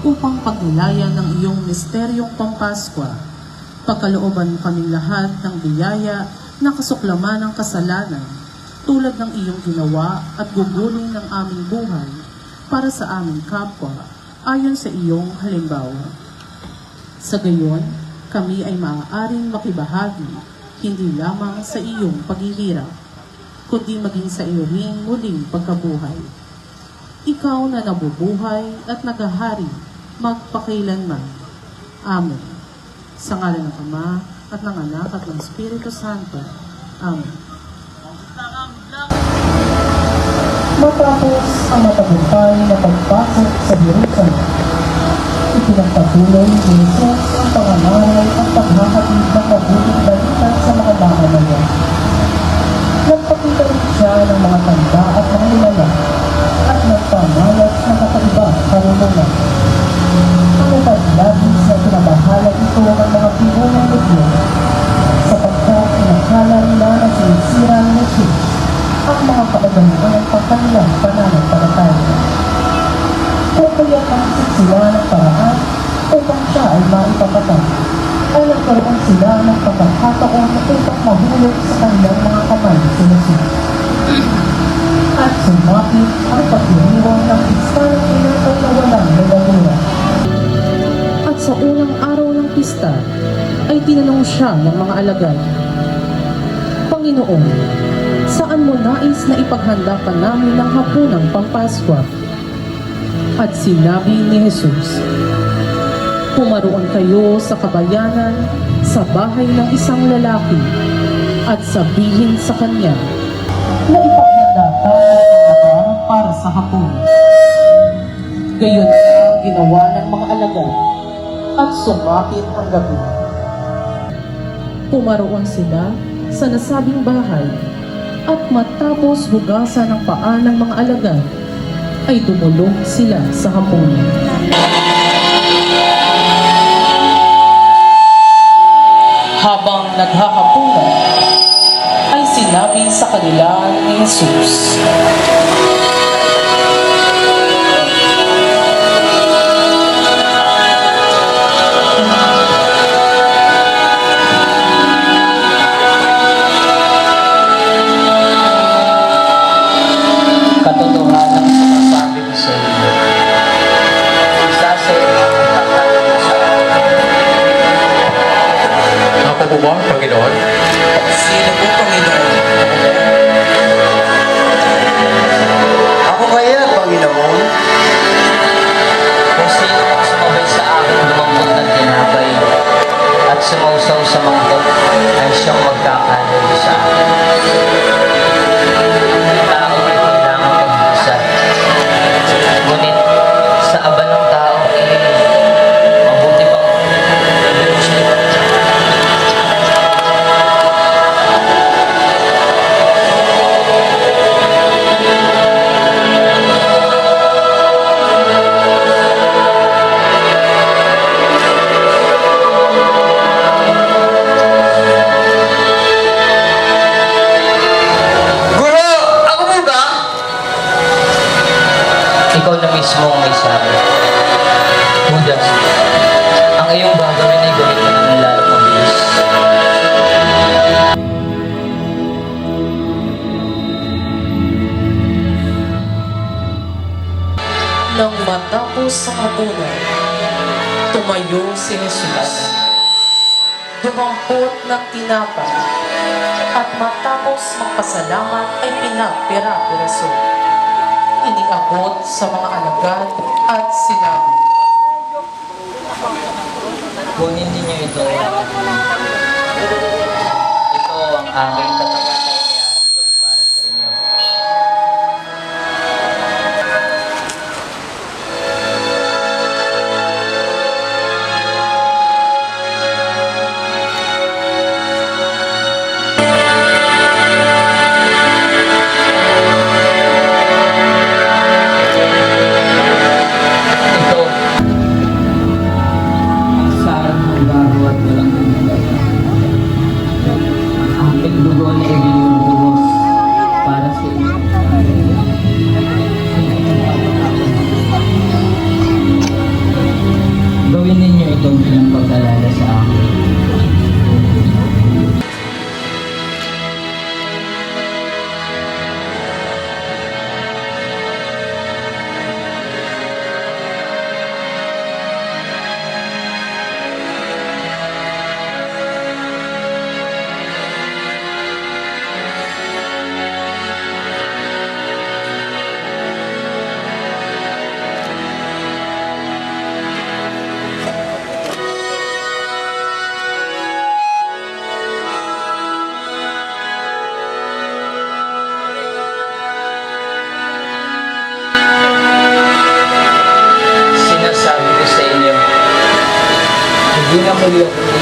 upang pagnilayan ng iyong misteryong Pampaskwa. Pagkalooban mo kaming lahat ng biyaya na kasuklaman ng kasalanan, tulad ng iyong ginawa at gugulong ng aming buhay para sa aming kapwa, ayon sa iyong halimbawa. Sa gayon, kami ay maaaring makibahagi, hindi lamang sa iyong paghihirap, kundi maging sa iyong muling pagkabuhay. Ikaw na nabubuhay at naghahari magpakailanman. Amen. Sa ngalan ng Ama at ng Anak at ng Espiritu Santo. Amen. Matapos ang matagumpay na pagpasok sa Jerusalem, ipinagpatuloy ni Jesus ang pangangaral at paghahatid ng mabuting balita sa mga mamamayan. Nagpakita rin siya ng mga tanda at mga nilala at nagpamalat ng kakaiba karunungan. Ang nagpaglabis na pinabahalag ito ng mga pinunang legyon sapagkat inakala nila na sinisira ni Jesus ang mga kaagaluhan ng kanilang pananampalataya. Kung kaya pangsip sila ng paraan upang siya ay maipapatay, ay nagkaroon sila ng pagkakataon upang mahulog sa kanilang mga kamay si Jesus. At sumapit ang pagdiriwang ng pista ng pinatay na walang nagagura. At sa unang araw ng pista, ay tinanong siya ng mga alagad, Panginoon, saan mo nais na ipaghanda pa namin ng hapunang Pampaskwa? At sinabi ni Jesus, pumaroon kayo sa kabayanan sa bahay ng isang lalaki at sabihin sa kanya Na ipaghanda tayo ng laban para sa hapon. gayon na ang ginawa ng mga alagad at sumapit ang gabi. Pumaroon sila sa nasabing bahay at matapos hugasan ang paa ng mga alagad, ay dumulog sila sa hapunan. Habang naghahapunan, ay sinabi sa kanila ni Jesus, Katotohanan sinasabi ko sa inyo, isa sa inyo ang tatanong sa akin. Ako po ba, Panginoon? Sino po, Panginoon? Ako kaya, Panginoon? Kung sino ang sumabay sa akin lumambot ng tinapay at sumausaw sa mangkok ay siyang magkakaroon sa akin. Ang tao ay kailangan magdusa. Ngunit sa aba ng tao mabuti pang Guro, ako po ba? ikaw na mismo ang may sabi. Judas, ang iyong gagawin ay gawin mo ng lalong mabilis. nang matapos ang hapunan, tumayo si Jesus. Dumampot ng tinapay at matapos magpasalamat ay pinapira-piraso. Iniabot sa mga alagad at sinabi, Kunin ninyo ito. Ito ang aking katawan na inihahandog para sa inyo. Ito ang sarang ng bago at walang ang aking dugo na ito bilang pag-alala sa akin. Sinasabi ko sa inyo, hindi na muli ako